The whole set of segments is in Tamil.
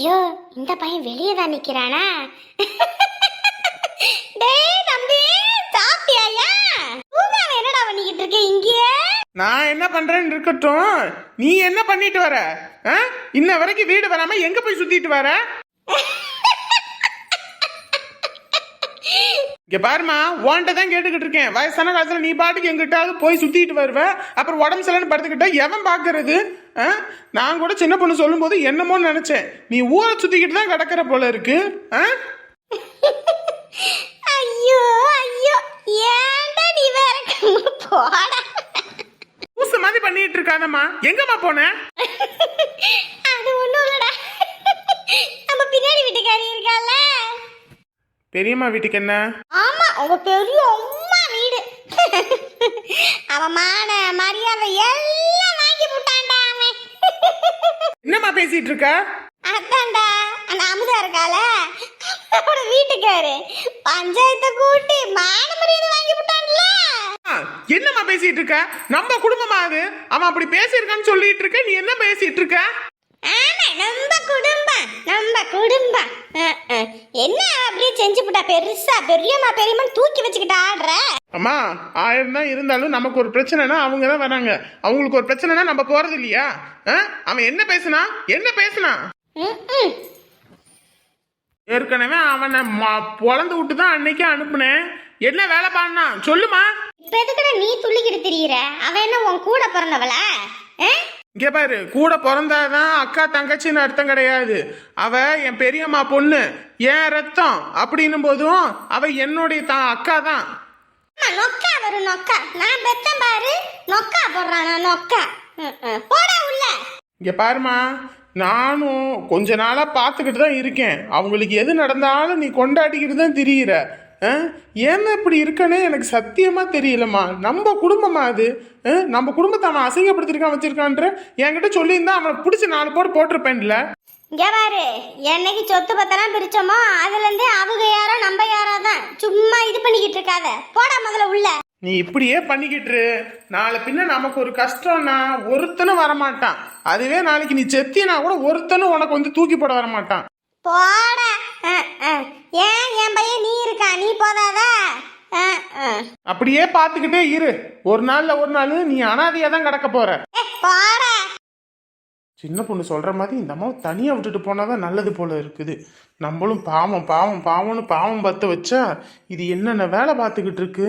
ஐயோ இந்த பையன் வெளியே தான் நிக்கிறானா? டேய் தம்பி சாப்பிட்டியாயா? தூங்காம என்னடா பண்ணிக்கிட்டு இருக்க இங்கே? நான் என்ன பண்றேன்னு இருக்கட்டும், நீ என்ன பண்ணிட்டு வர? இன்ன வரைக்கும் வீடு வராம எங்க போய் சுத்திட்டு வர? இங்க பாருமா, உன்கிட்ட தான் கேட்டுக்கிட்டு இருக்கேன். வயசான காலத்துல நீ பாட்டுக்கு எங்கிட்டாவது போய் சுத்திட்டு வருவ, அப்புறம் உடம்பு சரியில்லைன்னு படுத்துக்கிட்டா எவன் பாக்குறது? நான் கூட சின்ன பொண்ணு சொல்லும் போது என்னமோன்னு நினைச்சேன், நீ ஊரை சுத்திக்கிட்டு தான் கிடக்குற போல இருக்கு. ஐயோ ஐயோ ஏன்டா நீ வேற போடா. ஊச மாதிரி பண்ணிட்டு இருக்கானம்மா, எங்கம்மா போன? அது ஒண்ணும் இல்லடா, நம்ம பின்னாடி வீட்டுக்காரி இருக்கால, பெரியம்மா வீட்டுக்கு என்ன? ஆமா உங்க பெரிய அம்மா வீடு. அவன் மான மரியாதை எல்லாம் வாங்கி போட்டான்டா அவன். என்னம்மா பேசிட்டு இருக்க? அதான்டா அந்த அமுதா இருக்கால, அவனோட வீட்டுக்காரு பஞ்சாயத்தை கூட்டி மான மரியாதை வாங்கி போட்டான்ல. என்னம்மா பேசிட்டு இருக்க? நம்ம குடும்பமா அது? அவன் அப்படி பேசியிருக்கான்னு சொல்லிட்டு இருக்க, நீ என்ன பேசிட்டு இருக்க? ஆமா நம்ம குடும்பம், நம்ம குடும்பம். என்ன அப்படியே செஞ்சு போட்டா, பெருசா பெரியம்மா பெரியம்மா தூக்கி வச்சுக்கிட்டு ஆடுற. அம்மா 1000 தான் இருந்தாலும் நமக்கு ஒரு பிரச்சனைனா அவங்க தான் வராங்க, அவங்களுக்கு ஒரு பிரச்சனைனா நம்ம போறது இல்லையா? அவன் என்ன பேசுனா? ஏற்கனவே அவனை பொழந்து விட்டு தான் அன்னைக்கு அனுப்புனேன். என்ன வேலை பண்ணா சொல்லுமா? இப்ப எதுக்குடா நீ துள்ளிக்கிட்டு திரியிற? அவன் என்ன உன் கூட பிறந்தவளா? இங்க பாரு, கூட பிறந்தாதான் அக்கா தங்கச்சின்னு அர்த்தம் கிடையாது. அவ என் பெரியம்மா பொண்ணு, என் ரத்தம் அப்படின்னும் போதும் அவ என்னுடைய அக்கா தான். நொக்கா வரும் நொக்கா, நான் பெத்தம் பாரு நொக்கா போடுறானா நொக்கா. போடா உள்ள. இங்க பாருமா, நானும் கொஞ்ச நாளா பாத்துக்கிட்டு தான் இருக்கேன். அவங்களுக்கு எது நடந்தாலும் நீ கொண்டாடிக்கிட்டு தான் திரியிற. ஏன் இப்படி இருக்கனே எனக்கு சத்தியமா தெரியலம்மா. நம்ம குடும்பமா அது? நம்ம குடும்பத்தை அவன் அசிங்கப்படுத்திருக்கான் வச்சிருக்கான்ற என்கிட்ட சொல்லியிருந்தா அவனை பிடிச்சி 4 போட்டு போட்டிருப்பேன்ல. இங்க பாரு, என்னைக்கு சொத்து பத்தெல்லாம் பிரிச்சோமோ அதுல இருந்தே அவங்க யாரோ நம்ம யாரோ தான். சும்மா இது பண்ணிக்கிட்டு இருக்காத, போடா முதல்ல உள்ள. நீ இப்படியே பண்ணிக்கிட்டு நாளை பின்ன நமக்கு ஒரு கஷ்டம்னா ஒருத்தனும் வரமாட்டான். அதுவே நாளைக்கு நீ செத்தினா கூட ஒருத்தனும் உனக்கு வந்து தூக்கி போட வரமாட்டான். போடா. ஏன் என் பையன் நீ இருக்கா, நீ போதாதா? அப்படியே பாத்துக்கிட்டே இரு, ஒரு நாள் நீ அனாதையா தான் கிடக்க போற. போடா. சின்ன பொண்ணு சொல்ற மாதிரி இந்த அம்மாவை தனியா விட்டுட்டு போனாதான் நல்லது போல இருக்குது. நம்மளும் பாவம் பாவம் பாவம்னு பாவம் பார்த்து வச்சா இது என்னென்ன வேலை பார்த்துக்கிட்டு இருக்கு.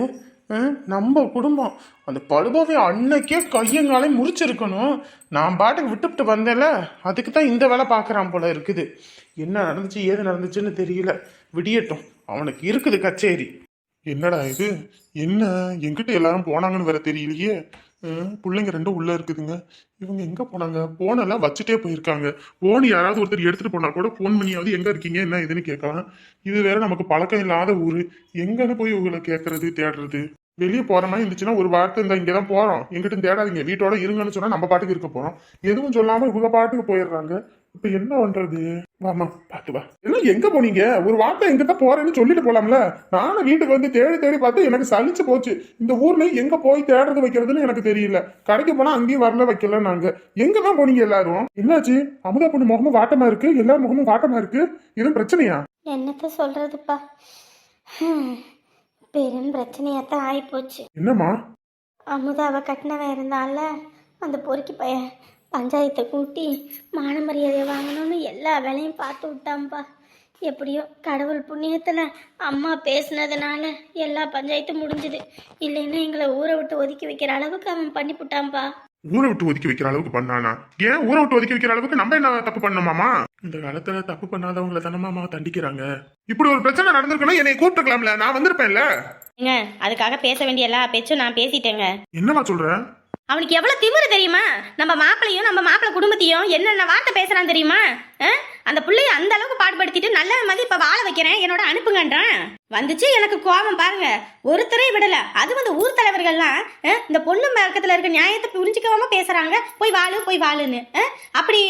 நம்ம குடும்பம் அந்த பழுபாவை அன்னைக்கே கையங்காலையும் முறிச்சிருக்கணும். நான் பாட்டுக்கு விட்டுவிட்டு வந்தேன்ல, அதுக்கு தான் இந்த வேலை பார்க்குறான் போல இருக்குது. என்ன நடந்துச்சு ஏது நடந்துச்சுன்னு தெரியல. விடியட்டும், அவனுக்கு இருக்குது கச்சேரி. என்னடா இது? என்ன எங்கிட்ட எல்லாரும் போனாங்கன்னு வேற தெரியலையே. பிள்ளைங்க 2 உள்ள இருக்குதுங்க. இவங்க எங்க போனாங்க? போனெல்லாம் வச்சுட்டே போயிருக்காங்க. போன் யாராவது ஒருத்தர் எடுத்துட்டு போனா கூட போன் பண்ணியாவது எங்க இருக்கீங்க என்ன இதுன்னு கேட்கலாம். இது வேற நமக்கு பழக்கம் இல்லாத ஊரு, எங்கன்னு போய் உங்களை கேட்கறது தேடுறது? வெளியே போற மாதிரி இருந்துச்சுன்னா ஒரு வார்த்தை இந்த இங்கதான் போறோம் எங்கிட்ட தேடாதீங்க, வீட்டோட இருங்கன்னு சொன்னா நம்ம பாட்டுக்கு இருக்க போறோம். எதுவும் சொல்லாம இவங்க பாட்டுக்கு போயிடுறாங்க. இப்ப என்ன பண்றது? வாமா பாத்து வா. எல்லாம் எங்க போனீங்க? ஒரு வார்த்தை எங்கதான் போறேன்னு சொல்லிட்டு போலாம்ல. நானும் வீட்டுக்கு வந்து தேடி தேடி பார்த்து எனக்கு சலிச்சு போச்சு. இந்த ஊர்ல எங்க போய் தேடுறது வைக்கிறதுன்னு எனக்கு தெரியல. கடைக்கு போனா அங்கேயும் வரல வைக்கல. நாங்க எங்கதான் போனீங்க எல்லாரும்? என்னாச்சு? அமுதா பொண்ணு முகமும் வாட்டமா இருக்கு, எல்லா முகமும் வாட்டமா இருக்கு. எதுவும் பிரச்சனையா? என்னத்த சொல்றதுப்பா, பெரும் பிரச்சனையாத்தான் ஆயிப்போச்சு. என்னம்மா? அமுதாவை கட்டினவன் இருந்தால அந்த பொறுக்கி பையன் பஞ்சாயத்தை கூட்டி மான மரியாதையை வாங்கணும்னு எல்லா வேலையும் பார்த்து விட்டான்ப்பா. எப்படியோ கடவுள் புண்ணியத்தில் அம்மா பேசுனதுனால எல்லா பஞ்சாயத்தும் முடிஞ்சுது. இல்லைன்னா எங்களை ஊரை விட்டு ஒதுக்கி வைக்கிற அளவுக்கு அவன் பண்ணி விட்டான்ப்பா. ஊரை விட்டு ஒதுக்கி வைக்கிற அளவுக்கு பண்ணானா? ஏன் ஊரை விட்டு ஒதுக்கி வைக்கிற அளவுக்கு நம்ம என்ன தப்பு பண்ணோமாமா? இந்த காலத்துல தப்பு பண்ணாதவங்களை தானமாமா தண்டிக்கிறாங்க. இப்படி ஒரு பிரச்சனை நடந்திருக்கணும், என்னை கூப்பிட்டுக்கலாம்ல, நான் வந்திருப்பேன்ல. அதுக்காக பேச வேண்டிய எல்லா பேச்சும் நான் பேசிட்டேங்க. என்னமா சொல்ற? அவனுக்கு எவ்வளவு திமிரு தெரியுமா? நம்ம மாப்பிளையும் நம்ம மாப்பிள்ளை குடும்பத்தையும் என்னென்ன வார்த்தை பேசுறான் தெரியுமா? அந்த பிள்ளைய அந்த அளவுக்கு பாடுபடுத்திட்டு நல்ல மாதிரி இப்ப வாழ வைக்கிறேன், என்னோட அனுப்புங்கன்றான். வந்துச்சு எனக்கு கோபம் பாருங்க. ஒருத்தரே விடல. அது வந்து ஊர் தலைவர்கள்லாம் இந்த பொண்ணு பக்கத்துல இருக்க நியாயத்தை புரிஞ்சுக்காம பேசுறாங்க. போய் வாழுன்னு அப்படி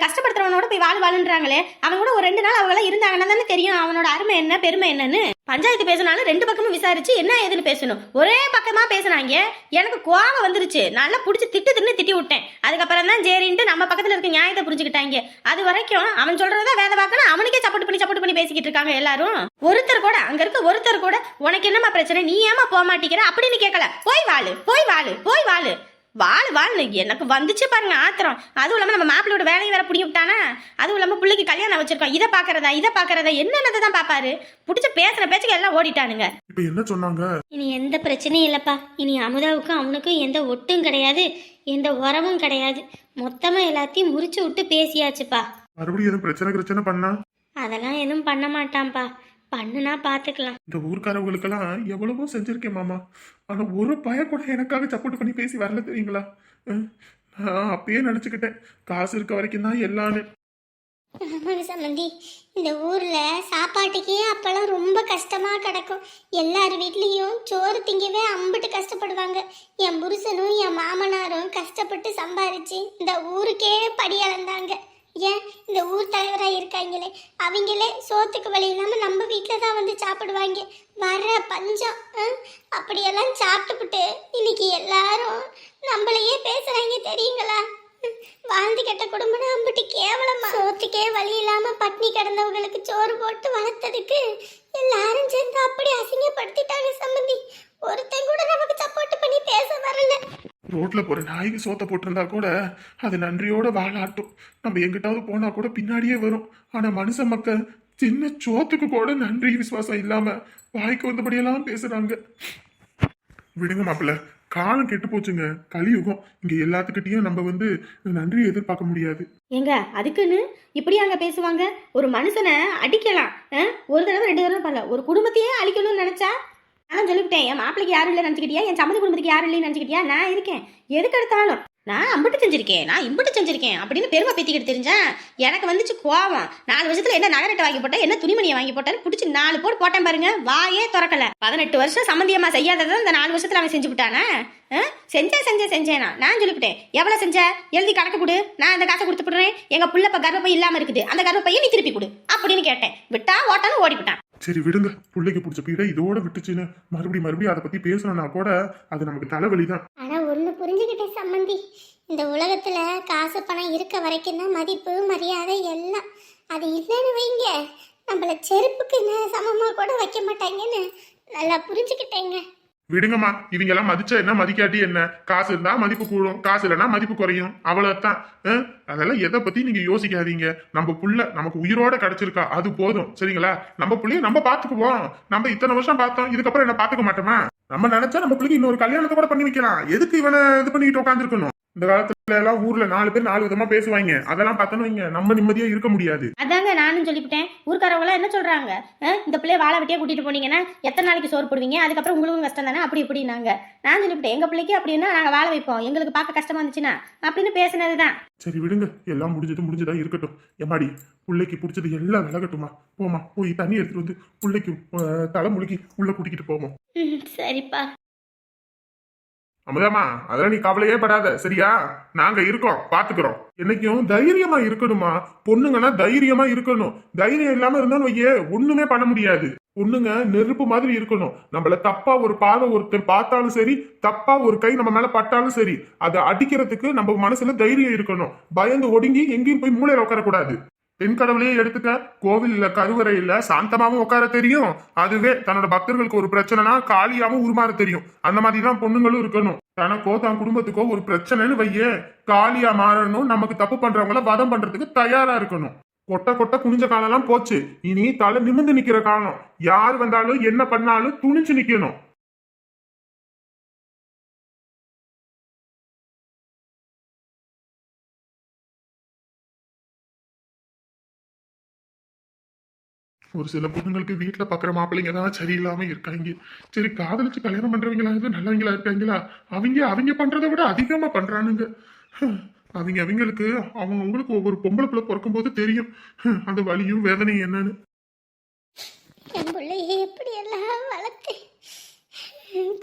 கஷ்டப்படுத்துறவனோட போய் வாழுன்றாங்களே. அவன் கூட ஒரு 2 நாள் அவங்க இருந்தாங்கன்னா தானே தெரியும் அவனோட அருமை என்ன பெருமை என்னன்னு. பஞ்சாயத்து பேசினாலும் 2 பக்கமும் விசாரிச்சு என்ன ஏதுன்னு பேசணும். ஒரே பக்கமா பேசினாங்க. எனக்கு கோவம் வந்துருச்சு. நல்லா புடிச்சு திட்டி விட்டேன். அதுக்கப்புறம் தான் சரின்ட்டு நம்ம பக்கத்துல இருக்க நியாயத்தை புரிஞ்சுக்கிட்டாங்க. அது வரைக்கும் அவன் சொல்றதா வேத பார்க்கணும். அவனுக்கே சப்போர்ட் பண்ணி பேசிக்கிட்டு இருக்காங்க எல்லாரும். ஒருத்தர் கூட அங்க இருக்க ஒருத்தர் கூட உனக்கு என்னமா பிரச்சனை, நீ ஏமா போக மாட்டேங்கிற அப்படின்னு கேட்கல. போய் வாழு வாழ்னு எனக்கு வந்துச்சு பாருங்க ஆத்திரம். அதுவும் இல்லாம நம்ம மாப்பிள்ளையோட வேலையை வேற பிடிக்க விட்டானா. அதுவும் இல்லாம பிள்ளைக்கு கல்யாணம் வச்சிருக்கோம். இதை பாக்குறதா என்னென்னதை தான் பாப்பாரு. பிடிச்ச பேசுற பேச்சுக்கு எல்லாம் ஓடிட்டானுங்க. இப்ப என்ன சொன்னாங்க? இனி எந்த பிரச்சனையும் இல்லைப்பா. இனி அமுதாவுக்கும் அவனுக்கும் எந்த ஒட்டும் கிடையாது, எந்த உறவும் கிடையாது. மொத்தமாக எல்லாத்தையும் முறிச்சு விட்டு பேசியாச்சுப்பா. மறுபடியும் எதுவும் பிரச்சனை பண்ணா? அதெல்லாம் எதுவும் பண்ண மாட்டான்ப்பா. பண்ணுனா பார்த்துக்கலாம். இந்த ஊர்க்காரவங்களுக்கெல்லாம் எவ்வளவோ செஞ்சிருக்கேன் மாமா. ஆனா ஒரு பய கூட எனக்காக சப்போர்ட் பண்ணி பேசி வரல தெரியுங்களா? நான் அப்பயே நினைச்சுக்கிட்டேன் காசு இருக்க வரைக்கும் தான் எல்லான்னு. ஆமாங்க சம்மந்தி, இந்த ஊரில் சாப்பாட்டுக்கே அப்போல்லாம் ரொம்ப கஷ்டமாக கிடக்கும். எல்லார் வீட்லேயும் சோறு திங்கவே அம்பிட்டு கஷ்டப்படுவாங்க. என் புருஷனும் என் மாமனாரும் கஷ்டப்பட்டு சம்பாரிச்சு இந்த ஊருக்கே படி அளந்தாங்க. ஏன் இந்த ஊர் தலைவராக இருக்காங்களே அவங்களே சோத்துக்கு வழி இல்லாமல் நம்ம வீட்டில் தான் வந்து சாப்பிடுவாங்க. வர பஞ்சம் அப்படியெல்லாம் சாப்பிட்டுப்புட்டு இன்னைக்கு எல்லாரும் நம்மளையே பேசுகிறாங்க தெரியுங்களா? வாழ்ந்து கெட்ட குடும்பம் அம்பிட்டு கேவலமா. சோத்துக்கே வழி இல்லாம பட்னி கிடந்தவங்களுக்கு சோறு போட்டு வளர்த்ததுக்கு எல்லாரும் சேர்ந்து அப்படி அசிங்கப்படுத்திட்டாங்க சம்பந்தி. ஒருத்தன் கூட நமக்கு சப்போர்ட் பண்ணி பேச வரல. ரோட்ல போற நாய்க்கு சோத்த போட்டிருந்தா கூட அது நன்றியோட வாழாட்டும். நம்ம எங்கிட்டாவது போனா கூட பின்னாடியே வரும். ஆனா மனுஷ மக்கள் சின்ன சோத்துக்கு கூட நன்றி விசுவாசம் இல்லாம வாய்க்கு வந்தபடியெல்லாம் பேசுறாங்க. விடுங்க மாப்பிள்ள, காலம் கெட்டு போச்சுங்க. கலியுகம். இங்க எல்லாத்துக்கிட்டையும் நம்ம நன்றி எதிர்பார்க்க முடியாது. ஏங்க அதுக்குன்னு இப்படி அங்க பேசுவாங்க? ஒரு மனுஷனை அடிக்கலாம், ஒரு தடவை 2 தடவை பண்ணல. ஒரு குடும்பத்தையே அழிக்கணும்னு நினைச்சா நான் சொல்லிவிட்டேன். என் மாப்பிளைக்கு யாரும் இல்லை நினச்சிக்கிட்டியா, என் சம்மந்தி குடும்பத்துக்கு யாரும் இல்லைன்னு நினச்சிக்கிட்டியா? நான் இருக்கேன். எதுக்கு எடுத்தாலும் நான் இம்பிட்டு செஞ்சிருக்கேன் அப்படின்னு பெருமை பேத்திக்கிட்டு தெரிஞ்சேன். எனக்கு வந்துச்சு கோவம். 4 வருஷத்துல என்ன நகரட்டை வாங்கி போட்டேன், என்ன துணிமணியை வாங்கி போட்டேன்னு பிடிச்சி 4 போட்டு போட்டேன் பாருங்க. வாயே திறக்கல. 18 வருஷம் சம்மந்தியம்மா செய்யாததான் இந்த 4 வருஷத்துல அவன் செஞ்சு விட்டானே. செஞ்சேனா நான் சொல்லிவிட்டேன். எவ்வளவு செஞ்ச எழுதி கணக்கு கொடு, நான் அந்த காசை கொடுத்து போடுறேன். எங்க புள்ள இப்ப கர்ப்பப்பை இல்லாம இருக்குது, அந்த கர்ப்பப்பையை நீ திருப்பி கொடு அப்படின்னு கேட்டேன். விட்டா ஓட்டான்னு ஓடிவிட்டான். சரி விடுங்க, பிள்ளைக்கு பிடிச்ச பீட இதோட விட்டுச்சுன்னு மறுபடியும் அதை பத்தி பேசணும்னா கூட அது நமக்கு தலைவலிதான். ஆனா ஒண்ணு புரிஞ்சுக்கிட்டேன் சம்மந்தி, இந்த உலகத்துல காசு பணம் இருக்க வரைக்கும் தான் மதிப்பு மரியாதை எல்லாம். அது இல்லைன்னு வைங்க நம்மள செருப்புக்கு சமமா கூட வைக்க மாட்டாங்கன்னு நல்லா புரிஞ்சுக்கிட்டேங்க. விடுங்கம்மா, இவங்க எல்லாம் மதிச்சா என்ன மதிக்காட்டி என்ன? காசு இருந்தா மதிப்பு கூடும், காசு இல்லைன்னா மதிப்பு குறையும், அவ்வளவுதான். அதெல்லாம் எதை பத்தி நீங்க யோசிக்காதீங்க. நம்ம புள்ள நமக்கு உயிரோட கிடைச்சிருக்கா, அது போதும். சரிங்களா? நம்ம புள்ளைய நம்ம பாத்துக்குவோம். நம்ம இத்தனை வருஷம் பார்த்தோம், இதுக்கப்புறம் என்ன பாத்துக்க மாட்டோமா? நம்ம நினைச்சா நம்ம பிள்ளைக்கு இன்னொரு கல்யாணத்தை கூட பண்ணி வைக்கலாம். எதுக்கு இவனை இது பண்ணிட்டு உட்காந்துருக்கணும்? இந்த காலத்துல எல்லாம் ஊர்ல 4 பேர் 4 விதமா பேசுவாங்க. அதெல்லாம் பார்த்தோன்னு வைங்க, நம்ம நிம்மதியா இருக்க முடியாது. அதாங்க நானும் சொல்லிவிட்டேன். ஊர்க்காரவங்க என்ன சொல்றாங்க, இந்த பிள்ளைய வாழை வெட்டியா கூட்டிட்டு போனீங்கன்னா எத்தனை நாளைக்கு சோறு போடுவீங்க, அதுக்கப்புறம் உங்களுக்கும் கஷ்டம் தானே அப்படி இப்படின்னாங்க. நான் சொல்லிவிட்டேன், எங்க பிள்ளைக்கு அப்படின்னா நாங்க வாழ வைப்போம், எங்களுக்கு பார்க்க கஷ்டமா இருந்துச்சுன்னா அப்படின்னு பேசினதுதான். சரி விடுங்க, எல்லாம் முடிஞ்சதா இருக்கட்டும். எம்மாடி, பிள்ளைக்கு பிடிச்சது எல்லாம் விலகட்டுமா. போமா, போய் தண்ணி எடுத்துட்டு வந்து பிள்ளைக்கு தலை முழுக்கி உள்ள கூட்டிக்கிட்டு போவோம். சரிப்பா. அமுதாமா, அதெல்லாம் நீ கவலையே படாத, சரியா? நாங்க இருக்கோம், பாத்துக்கிறோம். என்னைக்கும் தைரியமா இருக்கணுமா. பொண்ணுங்கன்னா தைரியமா இருக்கணும். தைரியம் இல்லாம இருந்தாலும் வையே ஒண்ணுமே பண்ண முடியாது. பொண்ணுங்க நெருப்பு மாதிரி இருக்கணும். நம்மள தப்பா ஒரு பார்வை ஒருத்தன் பார்த்தாலும் சரி, தப்பா ஒரு கை நம்ம மேல பட்டாலும் சரி, அதை அடிக்கிறதுக்கு நம்ம மனசுல தைரியம் இருக்கணும். பயந்து ஒடுங்கி எங்கேயும் போய் மூளையில உட்காரக்கூடாது. பெண் கடவுளையே எடுத்துக்க, கோவில்ல கருவறையில சாந்தமாவும் உட்கார தெரியும். அதுவே தன்னோட பக்தர்களுக்கு ஒரு பிரச்சனைனா காலியாவும் உருமாற தெரியும். அந்த மாதிரிதான் பொண்ணுங்களும் இருக்கணும். தனக்கோ தன் குடும்பத்துக்கோ ஒரு பிரச்சனைன்னு வையே காலியா மாறணும். நமக்கு தப்பு பண்றவங்கள வதம் பண்றதுக்கு தயாரா இருக்கணும். கொட்ட குனிஞ்ச காலம்லாம் போச்சு. இனி தலை நிமிர்ந்து நிக்கிற காலம். யார் வந்தாலும் என்ன பண்ணாலும் துணிச்சு நிக்கணும். ஒரு சில பொண்ணுங்களுக்கு வீட்டுல பாக்குற மாப்பிள்ளைங்க தான் சரியில்லாம இருக்காங்க. சரி, காதலிச்சு கல்யாணம் பண்றவங்களா நல்லவங்களா இருக்காங்களா? அவங்க பண்றதை விட அதிகமா பண்றானுங்க. அவங்களுக்கு அவங்களுக்கு ஒவ்வொரு பொம்பளை பிள்ளை பிறக்கும் போது தெரியும் அந்த வலியும் வேதனையும் என்னன்னு. என் பிள்ளைய எப்படி எல்லாம் வளர்த்தேன்.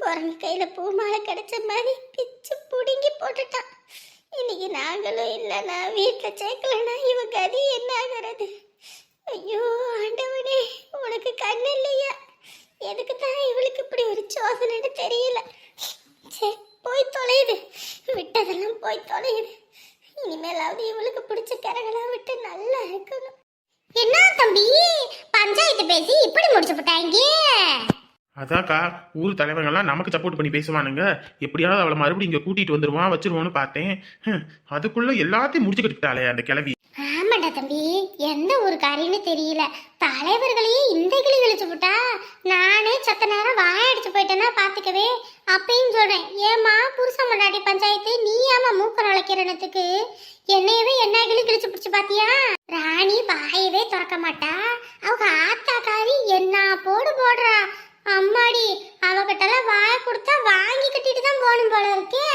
குரங்கு கையில பூ மாலை கிடைச்ச மாதிரி பிச்சு புடுங்கி போட்டுட்டான். இன்னைக்கு நாங்களும் இல்லைன்னா வீட்டில் சேர்க்கலன்னா இவ கதி என்ன ஆகிறது? ஐயோ ஆண்டவனே, உனக்கு கண்ணு இல்லையா? எதுக்கு தான் இவளுக்கு இப்படி ஒரு சோதனைன்னு தெரியல. சரி போய் தொலையுது, விட்டதெல்லாம் போய் தொலையுது. இனிமேலாவது இவளுக்கு பிடிச்ச கரங்களாம் விட்டு நல்லா இருக்கணும். என்ன தம்பி பஞ்சாயத்து பேசி இப்படி முடிச்சு போட்டாங்க? அதான்க்கா, ஊர் தலைவர்கள்லாம் நமக்கு சப்போர்ட் பண்ணி பேசுவானுங்க. எப்படியாவது அவளை மறுபடியும் இங்கே கூட்டிட்டு வந்துருவான் வச்சிருவோன்னு பார்த்தேன். அதுக்குள்ள எல்லாத்தையும் முடிச்சுக்கிட்டாளே அந்த கிளவி. ஆமாடா தம்பி, எந்த ஒரு காரியம்னு தெரியல. தலைவர்களையே இந்த கிளி கிழிச்சு விட்டா. நானே சத்த நேரம் வாயடிச்சு போயிட்டேன்னா பாத்துக்கவே. அப்பயும் சொல்றேன், ஏமா புருஷன் முன்னாடி பஞ்சாயத்து, நீ ஆமா மூக்க நுழைக்கிறனத்துக்கு என்னையவே என்ன கிளி கிழிச்சு பிடிச்சு பாத்தியா? ராணி வாயவே திறக்க மாட்டா. அவங்க ஆத்தாக்காரி என்ன போடுறா. அம்மாடி, அவகிட்டலாம் வாய கொடுத்தா வாங்கி கட்டிட்டு தான் போகணும் போல இருக்கே.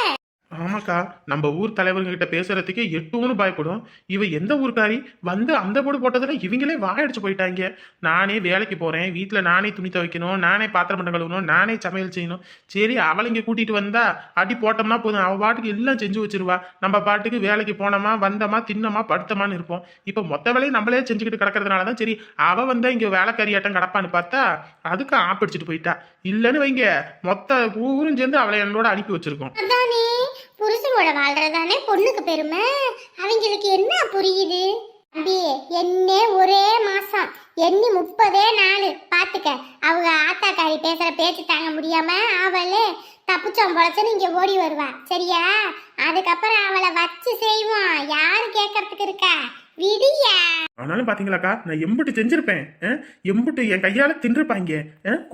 ஆமாக்கா, நம்ம ஊர் தலைவர்கிட்ட கிட்ட பேசுறதுக்கே எட்டுன்னு பயப்படும். இவ எந்த ஊர்க்காரி வந்து அந்த போடு போட்டதுல இவங்களே வாயடிச்சு போயிட்டாங்க. நானே வேலைக்கு போறேன், வீட்டுல நானே துணி துவைக்கணும், நானே பாத்திரம் பண்ண கழுவணும், நானே சமையல் செய்யணும். சரி, அவளை இங்க கூட்டிட்டு வந்தா அடி போட்டோம்னா போதும், அவ பாட்டுக்கு எல்லாம் செஞ்சு வச்சிருவா. நம்ம பாட்டுக்கு வேலைக்கு போனோமா வந்தோமா தின்னமா படுத்தமான்னு இருப்போம். இப்ப மொத்த வேலையை நம்மளே செஞ்சுக்கிட்டு கிடக்கிறதுனாலதான் சரி அவ வந்தா இங்க வேலைக்காரியாட்டம் கிடப்பான்னு பார்த்தா அதுக்கு ஆப்பிடிச்சிட்டு போயிட்டா. இல்லன்னு வைங்க, மொத்த ஊரும் சேர்ந்து அவளை என்னோட அனுப்பி வச்சிருக்கோம். அதானே புருஷனோட வாழ்றதானே பொண்ணுக்கு பெருமை. அவங்களுக்கு என்ன புரியுது? தம்பி என்ன ஒரே மாசம் எண்ணி 30 நாள் பாத்துக்க. அவங்க ஆத்தாக்காரி பேசுற பேச்சு தாங்க முடியாம அவளே தப்புச்சோம் பொழைச்சுன்னு இங்க ஓடி வருவா. சரியா? அதுக்கப்புறம் அவளை வச்சு செய்வோம். யாரு கேட்கறதுக்கு இருக்கா? விடியா. ஆனாலும் பாத்தீங்களாக்கா, நான் எம்புட்டு செஞ்சிருப்பேன். எம்புட்டு என் கையால தின்றுப்பாங்க.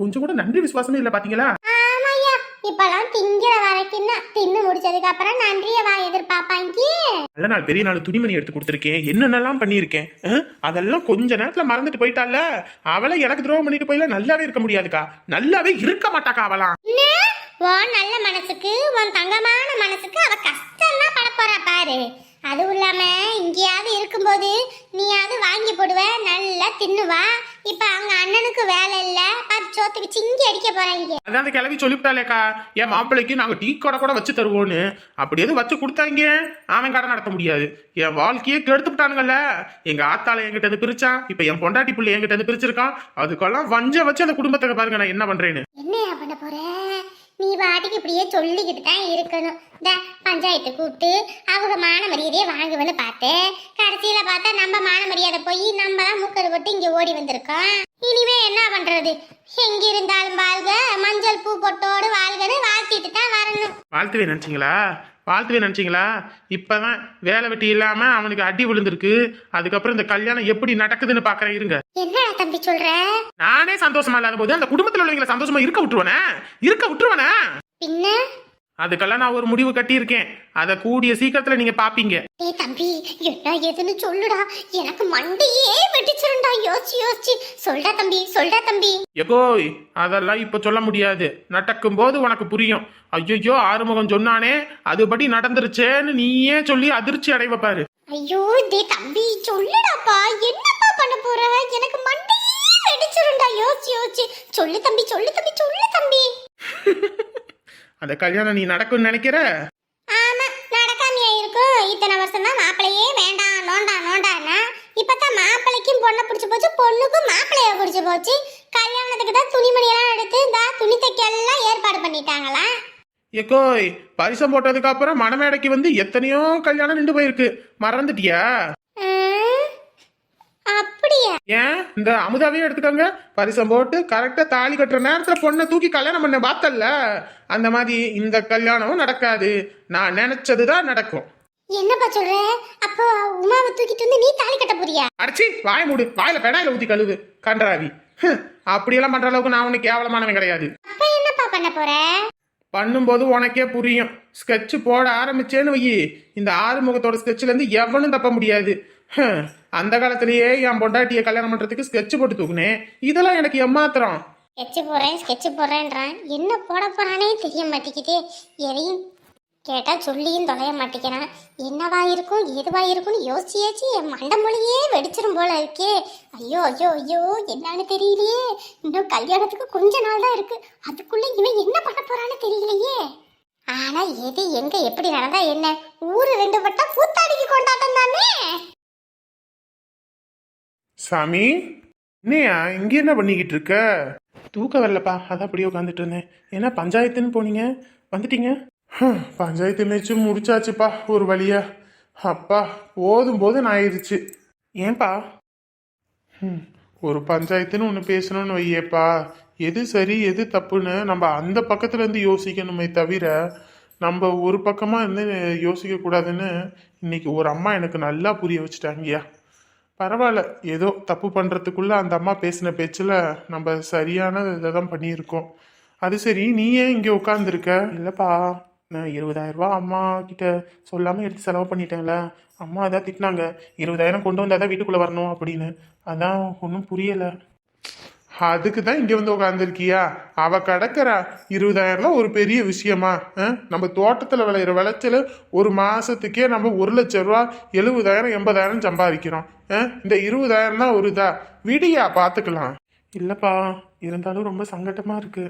கொஞ்சம் கூட நன்றி விசுவாசமே இல்ல பாத்தீங்களா? ஆமாய்யா, இப்பெல்லாம் திங்கிற வரைக்கும் தான். தின்னு முடிச்சதுக்கு அப்புறம் நன்றிய வா எதிர்பார்ப்பாங்க. நல்ல நாள் பெரிய நாள் துணிமணி எடுத்து கொடுத்துருக்கேன், என்னென்னலாம் பண்ணியிருக்கேன். அதெல்லாம் கொஞ்ச நேரத்துல மறந்துட்டு போயிட்டால. அவளை எனக்கு துரோகம் பண்ணிட்டு போயில நல்லாவே இருக்க முடியாதுக்கா. நல்லாவே இருக்க மாட்டாக்கா அவளாம். உன் நல்ல மனசுக்கு, உன் தங்கமான மனசுக்கு அவ கஷ்டம்லாம் பட போறா பாரு. அதுவும் இல்லாம இங்கேயாவது இருக்கும்போது நீயாவது வாங்கி போடுவ, நல்லா தின்னுவா. இப்ப அவங்க அண்ணனுக்கு வேலை இல்ல, பார்த்து சோத்துக்கு சிங்கி அடிக்க போறாங்க. அதான் அந்த கிளவி சொல்லிவிட்டாலேக்கா, என் மாப்பிள்ளைக்கு நாங்க டீ கடை கூட வச்சு தருவோன்னு. அப்படி எதுவும் வச்சு கொடுத்தாங்க, அவன் கடை நடத்த முடியாது. என் வாழ்க்கையே கெடுத்து விட்டானுங்கல்ல. எங்க ஆத்தால என்கிட்ட இருந்து பிரிச்சான், இப்ப என் பொண்டாட்டி பிள்ளை என்கிட்ட இருந்து பிரிச்சிருக்கான். அதுக்கெல்லாம் வஞ்ச வச்சு அந்த குடும்பத்தை பாருங்க நான் என்ன பண்றேன்னு. என்னையா பண்ண போற? நீ பாட்டுக்கு இப்படியே சொல்லிக்கிட்டு தான் இருக்கணும். இந்த பஞ்சாயத்து கூப்பிட்டு அவங்க மான மரியாதையை வாங்குவேன்னு பார்த்தேன். கடைசியில பார்த்தா நம்ம மான மரியாதை போய் நம்ம தான் மூக்கடு போட்டு இங்க ஓடி வந்திருக்கோம். இனிமே என்ன பண்றது? எங்க இருந்தாலும் வாழ்க, மஞ்சள் பூ பொட்டோடு வாழ்கன்னு வாழ்த்திட்டு தான் வரணும். வாழ்த்துவே நினைச்சீங்களா? இப்பதான் வேலை வெட்டி இல்லாம அவனுக்கு அடி விழுந்திருக்கு. அதுக்கப்புறம் இந்த கல்யாணம் எப்படி நடக்குதுன்னு பாக்குறேன் இருங்க. என்ன தம்பி சொல்ற? நானே சந்தோஷமா இல்லாத போது அந்த குடும்பத்துல உள்ளவங்களை சந்தோஷமா இருக்க விட்டுருவானே. பின்ன அதுக்கெல்லாம் நான் ஒரு முடிவு கட்டியிருக்கேன். அதை கூடிய சீக்கிரத்துல நீங்க பாப்பீங்க. ஏய் தம்பி, என்ன ஏதுன்னு சொல்லுடா. எனக்கு மண்டையே வெடிச்சிருண்டா யோசிச்சு. சொல்டா தம்பி. எகோய், அதெல்லாம் இப்ப சொல்ல முடியாது. நடக்கும் போது உனக்கு புரியும். ஐயோ, ஆறுமுகம் சொன்னானே அதுபடி நடந்துருச்சேன்னு நீயே சொல்லி அதிர்ச்சி அடைவ பாரு. ஐயோ டே தம்பி சொல்லுடாப்பா, என்னப்பா பண்ண போற? எனக்கு மண்டையே வெடிச்சிருண்டா யோசிச்சு. சொல்லு தம்பி. அந்த கல்யாணம் நீ நடக்கும்னு நினைக்கிற? ஆமா, நடக்காமையா இருக்கும். இத்தனை வருஷம் தான் மாப்பிளையே வேண்டாம் நோண்டானா. இப்பதான் மாப்பிளைக்கும் பொண்ணை பிடிச்சு போச்சு, பொண்ணுக்கும் மாப்பிளைய பிடிச்சு போச்சு. கல்யாணத்துக்கு தான் துணிமணி எல்லாம் எடுத்து இந்த துணி தைக்க எல்லாம் ஏற்பாடு பண்ணிட்டாங்களா. எக்கோய், பரிசம் போட்டதுக்கு அப்புறம் மணமேடைக்கு வந்து எத்தனையோ கல்யாணம் நின்று போயிருக்கு, மறந்துட்டியா? அப்படியா? ஏன் இந்த அமுதாவே எடுத்துக்கோங்க. பரிசம் போட்டு கரெக்டா தாலி கட்டுற நேரத்துல பொண்ணை தூக்கி கல்யாணம் பண்ண பார்த்தல்ல, அந்த மாதிரி இந்த கல்யாணமும் நடக்காது. நான் நினைச்சதுதான் நடக்கும். என்னப்பா சொல்ற? அப்போ உமாவை தூக்கிட்டு வந்து நீ தாலி கட்ட போறியா? அடிச்சி வாய மூடு, வாயில பெனாயில ஊத்தி கழுவு கன்றாவி. அப்படியெல்லாம் பண்ற அளவுக்கு நான் உனக்கு கேவலமானவன் கிடையாது. அப்ப என்னப்பா பண்ண போற? பண்ணும்போது உனக்கே புரியும். ஸ்கெட்ச் போட ஆரம்பிச்சேன்னு வை, இந்த ஆறுமுகத்தோட ஸ்கெட்ச்ல இருந்து எவனும் தப்ப முடியாது. அந்த காலத்திலேயே என் பொண்டாட்டியை கல்யாணம் பண்றதுக்கு ஸ்கெட்ச் போட்டு தூக்குனேன். இதெல்லாம் எனக்கு ஏமாத்திரம். ஸ்கெட்ச் போடுறேன்றான். என்ன போட போறானே தெரிய மாட்டேங்குது. எதையும் கேட்டா சொல்லியும் தொலைய மாட்டேங்கிறான். என்னவா இருக்கும் எதுவா இருக்கும்னு யோசிச்சு என் மண்டை மொழியே வெடிச்சிரும் போல இருக்கே. ஐயோ என்னன்னு தெரியலையே. இன்னும் கல்யாணத்துக்கு கொஞ்ச நாள் தான் இருக்கு. அதுக்குள்ள இவன் என்ன பண்ண போறான்னு தெரியலையே. ஆனா எது எங்க எப்படி நடந்தா என்ன, ஊரு 2 வட்டம் பூத்தாடிக்கு கொண்டாட்டம் தானே. சாமி, என்னையா இங்க என்ன பண்ணிக்கிட்டு இருக்க? தூக்கம் வரலப்பா, அதான் அப்படியே உட்காந்துட்டு இருந்தேன். ஏன்னா பஞ்சாயத்துன்னு போனீங்க, வந்துட்டீங்க? பஞ்சாயத்து நினைச்சு முடிச்சாச்சுப்பா ஒரு வழியா. அப்பா போதும் போதும் ஆயிடுச்சு. ஏன்பா? ஒரு பஞ்சாயத்துன்னு ஒன்று பேசணும்னு வையேப்பா, எது சரி எது தப்புன்னு நம்ம அந்த பக்கத்துல இருந்து யோசிக்கணுமே தவிர நம்ம ஒரு பக்கமா இருந்து யோசிக்க கூடாதுன்னு இன்னைக்கு ஒரு அம்மா எனக்கு நல்லா புரிய வச்சுட்டாங்கய்யா. பரவாயில்ல, ஏதோ தப்பு பண்றதுக்குள்ள அந்த அம்மா பேசின பேச்சுல நம்ம சரியான இதை தான் பண்ணியிருக்கோம். அது சரி, நீ ஏன் இங்கே உட்காந்துருக்க? இல்லப்பா, நான் 20,000 ரூபாய் அம்மா கிட்ட சொல்லாம எடுத்து செலவு பண்ணிட்டேன்ல. அம்மா அதான் திட்டினாங்க, 20,000 கொண்டு வந்தாதான் வீட்டுக்குள்ள வரணும் அப்படின்னு. அதான் ஒன்றும் புரியல. அதுக்கு தான் இங்க வந்து உட்காந்துருக்கியா? அவ கிடக்குறா 20,000 ஒரு பெரிய விஷயமா? நம்ம தோட்டத்துல விளையிற விளைச்சல் ஒரு மாசத்துக்கே நம்ம 1,00,000 ரூபா 70,000 80,000 சம்பாதிக்கிறோம். இந்த 20,000 தான் ஒரு இதா? விடியா பாத்துக்கலாம். இல்லப்பா, இருந்தாலும் ரொம்ப சங்கடமா இருக்கு.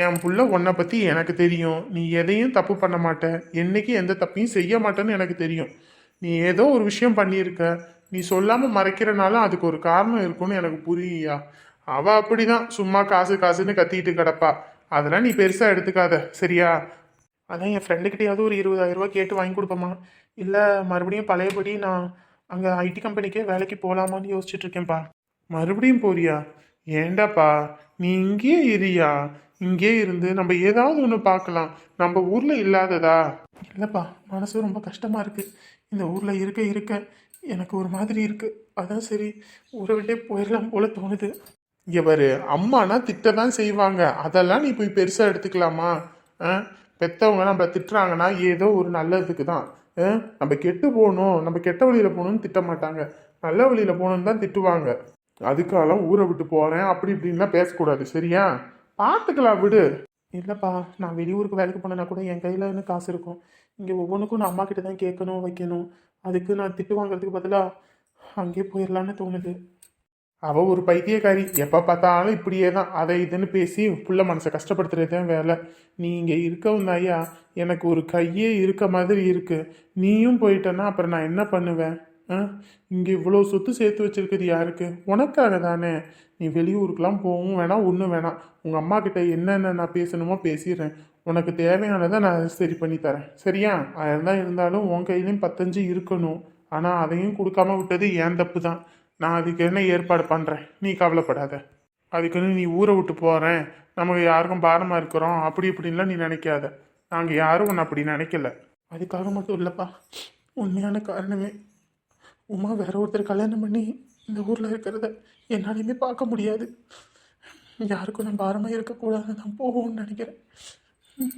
என் புள்ள உன்னை பத்தி எனக்கு தெரியும். நீ எதையும் தப்பு பண்ண மாட்ட, என்னைக்கு எந்த தப்பையும் செய்ய மாட்டேன்னு எனக்கு தெரியும். நீ ஏதோ ஒரு விஷயம் பண்ணியிருக்க, நீ சொல்லாம மறைக்கிறனால அதுக்கு ஒரு காரணம் இருக்கும்னு எனக்கு புரியா. அவ அப்படிதான் சும்மா காசு காசுன்னு கத்திட்டு கிடப்பா. அதெல்லாம் நீ பெருசா எடுத்துக்காத, சரியா? அதான் என் ஃப்ரெண்டுக்கிட்டையாவது ஒரு 20,000 ரூபாய் கேட்டு வாங்கி கொடுப்போமா, இல்லை மறுபடியும் பழையபடி நான் அங்கே ஐடி கம்பெனிக்கே வேலைக்கு போகலாமான்னு யோசிச்சுட்டு இருக்கேன்ப்பா. மறுபடியும் போறியா? ஏண்டாப்பா, நீ இங்கேயே இரியா. இங்கே இருந்து நம்ம ஏதாவது ஒன்று பார்க்கலாம். நம்ம ஊரில் இல்லாததா? இல்லைப்பா, மனசு ரொம்ப கஷ்டமாக இருக்குது. இந்த ஊரில் இருக்க இருக்க எனக்கு ஒரு மாதிரி இருக்குது. அதான் சரி ஊரை விட்டே போயிடலாம் போல தோணுது. இவரு அம்மானா திட்ட தான் செய்வாங்க, அதெல்லாம் நீ போய் பெருசாக எடுத்துக்கலாமா? பெற்றவங்க நம்ம திட்டுறாங்கன்னா ஏதோ ஒரு நல்லதுக்கு தான். நம்ம கெட்டு போகணும், நம்ம கெட்ட வழியில் போகணும்னு திட்ட மாட்டாங்க, நல்ல வழியில் போகணுன்னு தான் திட்டுவாங்க. அதுக்காலாம் ஊரை விட்டு போகிறேன் அப்படி இப்படின்லாம் பேசக்கூடாது, சரியா? பார்த்துக்கலாம், விடு. இல்லைப்பா, நான் வெளியூருக்கு வேலைக்கு போனேன்னா கூட என் கையில் இன்னும் காசு இருக்கும். இங்கே ஒவ்வொன்றுக்கும் நான் அம்மா கிட்ட தான் கேட்கணும் வைக்கணும். அதுக்கு நான் திட்டு வாங்குறதுக்கு பதிலாக அங்கேயே போயிடலான்னு தோணுது. அவள் ஒரு பைத்தியக்காரி, எப்போ பார்த்தாலும் இப்படியே தான் அதை இதுன்னு பேசி புள்ள மனசை கஷ்டப்படுத்துறது தான் வேலை. நீ இங்கே இருக்கவும் தாயா எனக்கு ஒரு கையே இருக்க மாதிரி இருக்கு. நீயும் போயிட்டேன்னா அப்புறம் நான் என்ன பண்ணுவேன்? இங்கே இவ்வளோ சொத்து சேர்த்து வச்சிருக்குது யாருக்கு? உனக்காக தானே. நீ வெளியூருக்கெலாம் போகவும் வேணாம், ஒன்றும் வேணாம். உங்கள் அம்மா கிட்ட என்னென்ன நான் பேசணுமோ பேசிடுறேன். உனக்கு தேவையானதை நான் சரி பண்ணி தரேன், சரியா? அதுதான் இருந்தாலும் உன் கையிலையும் 15 இருக்கணும். ஆனால் அதையும் கொடுக்காம விட்டது ஏன் தப்பு தான். நான் அதுக்கு என்ன ஏற்பாடு பண்ணுறேன், நீ கவலைப்படாத. அதுக்குன்னு நீ ஊரை விட்டு போகிறேன், நமக்கு யாருக்கும் பாரமாக இருக்கிறோம் அப்படி இப்படின்லாம் நீ நினைக்காத. நாங்கள் யாரும் உன்னை அப்படி நினைக்கல. அதுக்காக மட்டும் இல்லைப்பா, உண்மையான காரணமே உமா வேற ஒருத்தர் கல்யாணம் பண்ணி இந்த ஊரில் இருக்கிறத என்னாலையுமே பார்க்க முடியாது. யாருக்கும் நான் பாரமாக இருக்கக்கூடாதுன்னு நான் போவோம்னு நினைக்கிறேன்.